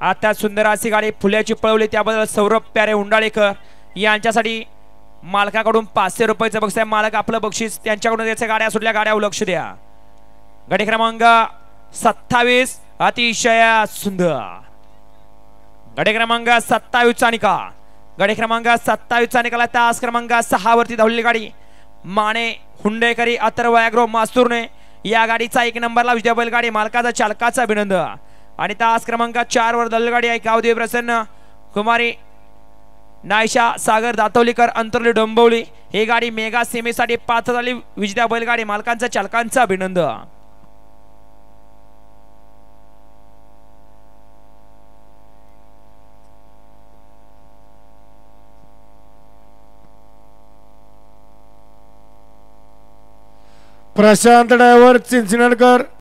आता सुंदर अशी गाडी फुल्याची पळवली त्याबद्दल सौरभ प्यारे उंडाळेकर यांच्यासाठी मालकाकडून 500 रुपयाचं बक्षीस आहे. मालक आपलं बक्षीस त्यांच्याकडून द्यायचं. गाड्या सुटल्या, गाड्यावर लक्ष द्या. गाडी क्रमांक 27 अतिशय सुंदर. गाडी क्रमांक 27 चा निकाल. गाडी क्रमांक 27 चा निकाल. तास क्रमांक 6 वरती धावलेली गाडी माने हुंडेकरी अथर्व ॲग्रो मास्तूरने या गाडीचा 1 नंबरला विजय बैलगाडी मालकाचा चालकाचा अभिनंदन. आणि तास क्रमांक 4 वर धावलेली गाडी आहे गावदेवी प्रसन्न कुमारी नायशा सागर दातवलीकर अंतरली डोंबवली. ही गाडी मेगा सेमीसाठी पात्र झाली. विजेत्या बैलगाडी मालकांचा चालकांचं अभिनंदन. प्रशांत ड्रायव्हर चिंचणकर